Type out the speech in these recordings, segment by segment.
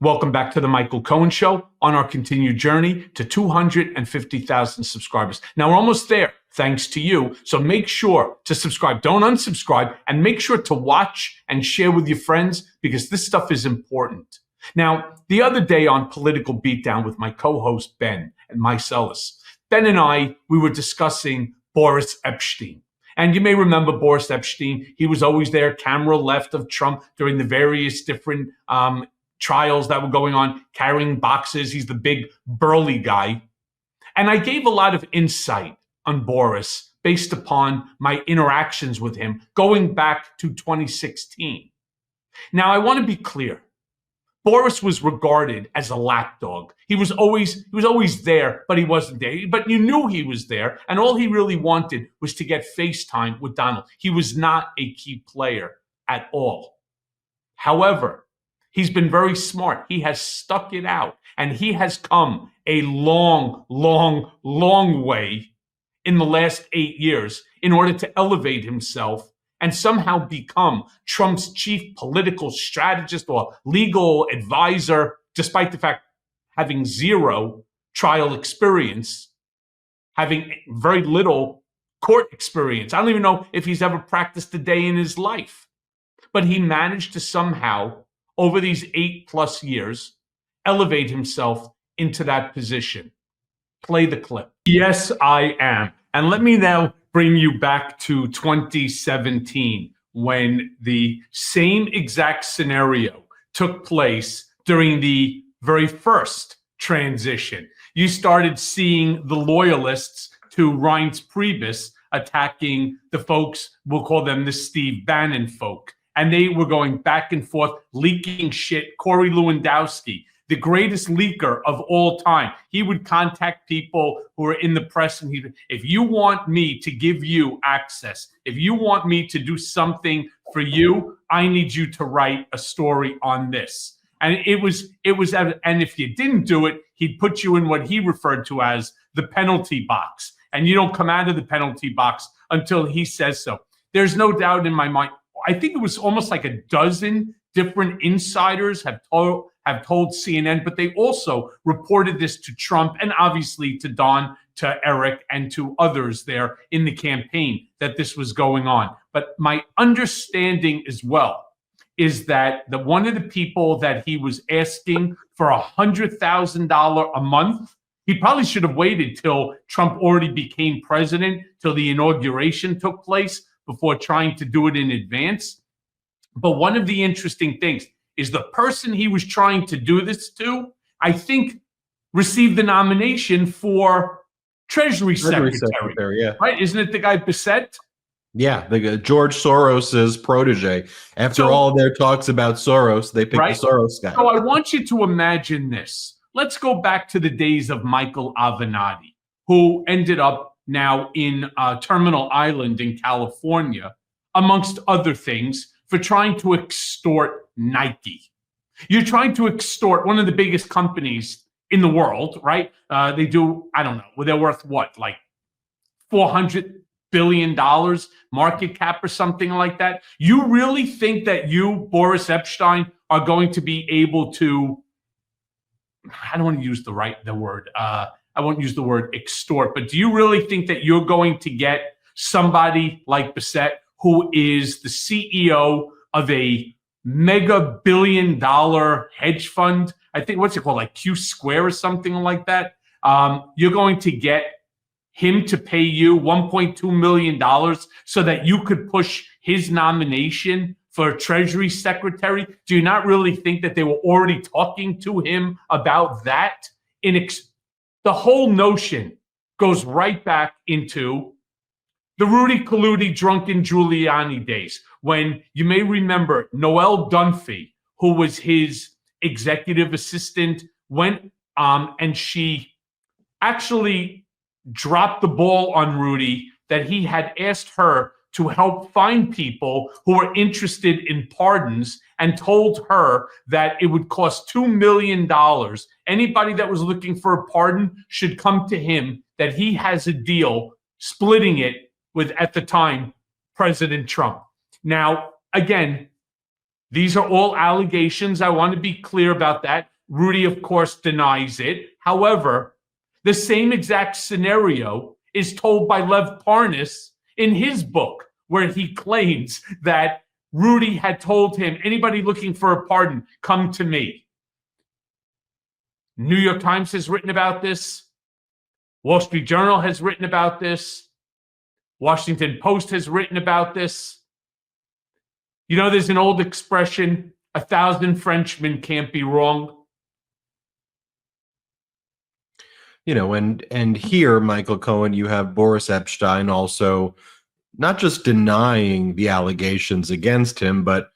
Welcome back to the Michael Cohen Show on our continued journey to 250,000 subscribers. Now, we're almost there, thanks to you. So make sure to subscribe. Don't unsubscribe, and make sure to watch and share with your friends because this stuff is important. Now, the other day on Political Beatdown with my co-host Ben and Meiselas, Ben and I, we were discussing Boris Epshteyn. And you may remember Boris Epshteyn. He was always there, camera left of Trump during the various different trials that were going on, carrying boxes. He's the big burly guy. And I gave a lot of insight on Boris based upon my interactions with him going back to 2016. Now, I want to be clear. Boris was regarded as a lapdog. He was always there, but he wasn't there. But you knew he was there, and all he really wanted was to get FaceTime with Donald. He was not a key player at all. However, he's been very smart. He has stuck it out, and he has come a long, long, long way in the last 8 years in order to elevate himself and somehow become Trump's chief political strategist or legal advisor, despite the fact having zero trial experience, having very little court experience. I don't even know if he's ever practiced a day in his life. But he managed to somehow, over these 8+ years, elevate himself into that position. Play the clip. Yes, I am. And let me now bring you back to 2017, when the same exact scenario took place during the very first transition. You started seeing the loyalists to Reince Priebus attacking the folks, we'll call them the Steve Bannon folk. And they were going back and forth, leaking shit. Corey Lewandowski, the greatest leaker of all time. He would contact people who are in the press, and if you want me to give you access, if you want me to do something for you, I need you to write a story on this. And it was, and if you didn't do it, he'd put you in what he referred to as the penalty box. And you don't come out of the penalty box until he says so. There's no doubt in my mind. I think it was almost like a dozen different insiders have told CNN, but they also reported this to Trump and obviously to Don, to Eric, and to others there in the campaign that this was going on. But my understanding as well is that one of the people that he was asking for $100,000 a month, he probably should have waited till Trump already became president, till the inauguration took place, before trying to do it in advance. But one of the interesting things is the person he was trying to do this to, I think, received the nomination for Treasury Secretary. Yeah. Right? Isn't it the guy Bissett? Yeah, the George Soros's protege. After all their talks about Soros, they picked the Soros guy. So I want you to imagine this. Let's go back to the days of Michael Avenatti, who ended up now in Terminal Island in California, amongst other things, for trying to extort Nike. You're trying to extort one of the biggest companies in the world, right? They do, I don't know, well, they're worth what, like $400 billion market cap or something like that? You really think that you, Boris Epshteyn, are going to be able to, I don't want to use the word, I won't use the word extort, but do you really think that you're going to get somebody like Bissett, who is the CEO of a mega billion-dollar hedge fund? I think, what's it called, like Q Square or something like that? You're going to get him to pay you $1.2 million so that you could push his nomination for Treasury Secretary? Do you not really think that they were already talking to him about that? The whole notion goes right back into the Rudy Giuliani drunken Giuliani days, when you may remember Noelle Dunphy, who was his executive assistant, went and she actually dropped the ball on Rudy, that he had asked her to help find people who were interested in pardons, and told her that it would cost $2 million. Anybody that was looking for a pardon should come to him, that he has a deal splitting it with, at the time, President Trump. Now, again, These are all allegations. I want to be clear about that. Rudy, of course, denies it. However, the same exact scenario is told by Lev Parnas in his book, where he claims that Rudy had told him, anybody looking for a pardon, come to me. New York Times has written about this. Wall Street Journal has written about this. Washington Post has written about this. You know, there's an old expression, 1,000 Frenchmen can't be wrong. You know, and here, Michael Cohen, you have Boris Epshteyn also not just denying the allegations against him, but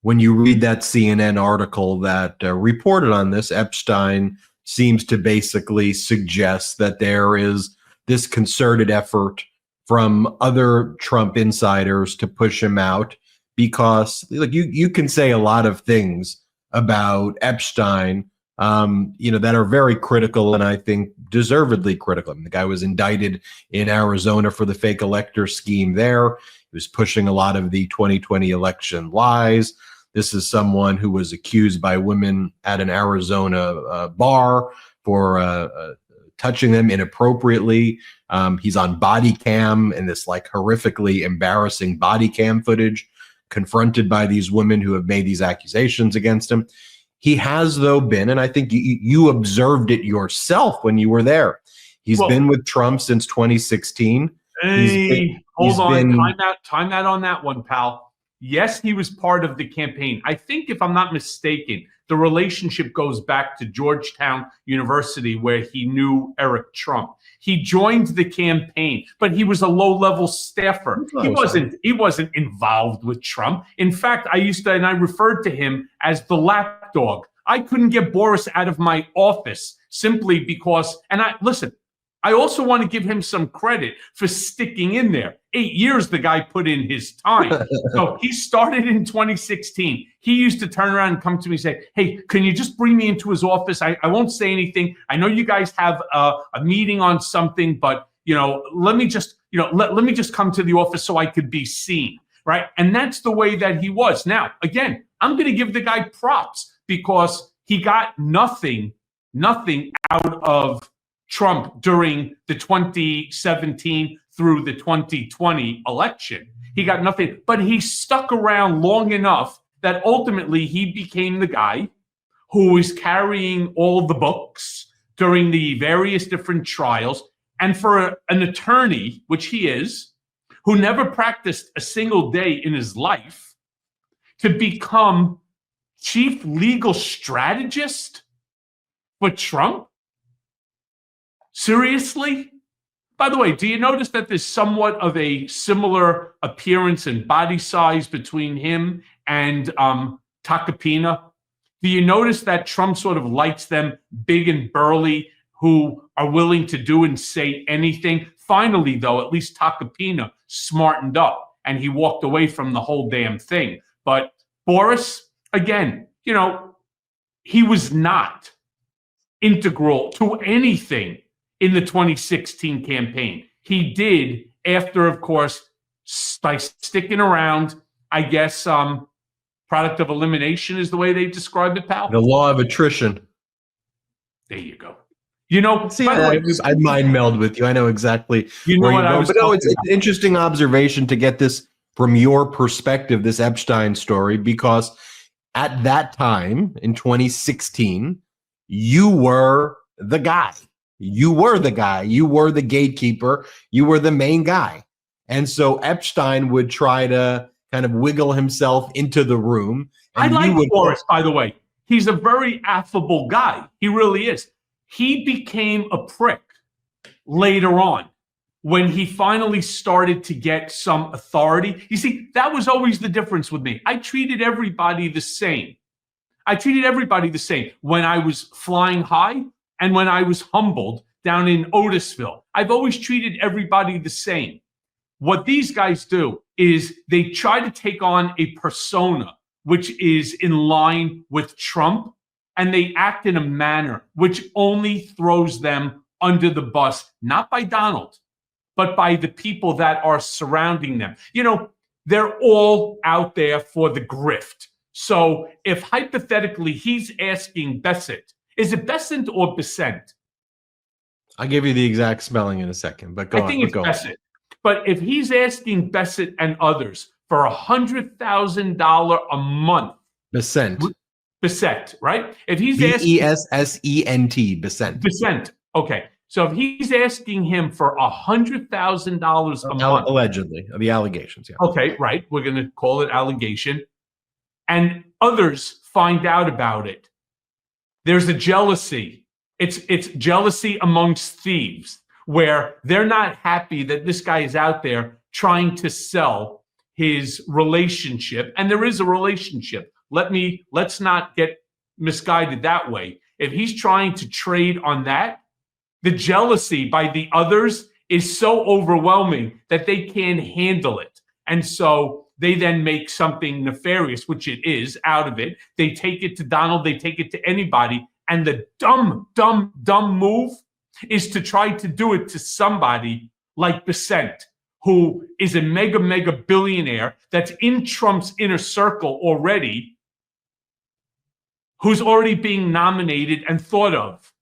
when you read that CNN article that reported on this, Epshteyn seems to basically suggest that there is this concerted effort from other Trump insiders to push him out, because like you can say a lot of things about Epshteyn, that are very critical, and I think deservedly critical. I mean, the guy was indicted in Arizona for the fake elector scheme there. He was pushing a lot of the 2020 election lies. This is someone who was accused by women at an Arizona bar for touching them inappropriately. He's on body cam in this like horrifically embarrassing body cam footage, confronted by these women who have made these accusations against him. He has, though, been, and I think you observed it yourself when you were there. He's been with Trump since 2016. Hold on. Time out on that one, pal. Yes, he was part of the campaign. I think, if I'm not mistaken, the relationship goes back to Georgetown University, where he knew Eric Trump. He joined the campaign, but he was a low-level staffer. He wasn't involved with Trump. In fact, I referred to him as the lapdog. I couldn't get Boris out of my office simply because, I also want to give him some credit for sticking in there. 8 years the guy put in his time. So he started in 2016. He used to turn around and come to me and say, hey, can you just bring me into his office? I won't say anything. I know you guys have a meeting on something, but let me just come to the office so I could be seen. Right. And that's the way that he was. Now, again, I'm going to give the guy props because he got nothing out of Trump during the 2017 through the 2020 election. He got nothing, but he stuck around long enough that ultimately he became the guy who was carrying all the books during the various different trials. And for an attorney, which he is, who never practiced a single day in his life, to become chief legal strategist for Trump? Seriously? By the way, do you notice that there's somewhat of a similar appearance and body size between him and Tacopina? Do you notice that Trump sort of likes them big and burly who are willing to do and say anything? Finally, though, at least Tacopina smartened up and he walked away from the whole damn thing. But Boris, again, he was not integral to anything in the 2016 campaign. He did, after, of course, by sticking around, I guess, product of elimination is the way they described it, pal. The law of attrition. There you go. See, I'd mind meld with you. I know exactly where you go. But no, it's an interesting observation to get this from your perspective, this Epshteyn story, because at that time in 2016, you were the guy. You were the guy. You were the gatekeeper. You were the main guy. And so Epshteyn would try to kind of wiggle himself into the room. I like Boris, by the way. He's a very affable guy. He really is. He became a prick later on when he finally started to get some authority. You see, that was always the difference with me. I treated everybody the same. When I was flying high and when I was humbled down in Otisville. I've always treated everybody the same. What these guys do is they try to take on a persona which is in line with Trump, and they act in a manner which only throws them under the bus, not by Donald, but by the people that are surrounding them. They're all out there for the grift. So if hypothetically he's asking Besant, is it Besant or Besant? I'll give you the exact spelling in a second, but I think it's Besant. But if he's asking Besant and others for $100,000 a month, Besant, right? If he's asking Bessent, Besant, okay. So if he's asking him for $100,000 a month, allegedly, the allegations, yeah. Okay, right. We're going to call it allegation, and others find out about it. There's a jealousy. It's jealousy amongst thieves, where they're not happy that this guy is out there trying to sell his relationship, and there is a relationship. Let's not get misguided that way. If he's trying to trade on that, the jealousy by the others is so overwhelming that they can't handle it. And so they then make something nefarious, which it is, out of it. They take it to Donald, they take it to anybody. And the dumb move is to try to do it to somebody like Besant, who is a mega billionaire that's in Trump's inner circle already, who's already being nominated and thought of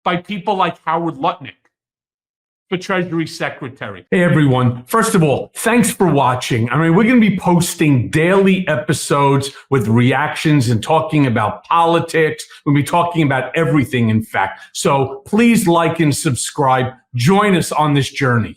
by people like Howard Lutnick for Treasury Secretary. Hey, everyone. First of all, thanks for watching. I mean, we're going to be posting daily episodes with reactions and talking about politics. We'll be talking about everything, in fact. So please like and subscribe. Join us on this journey.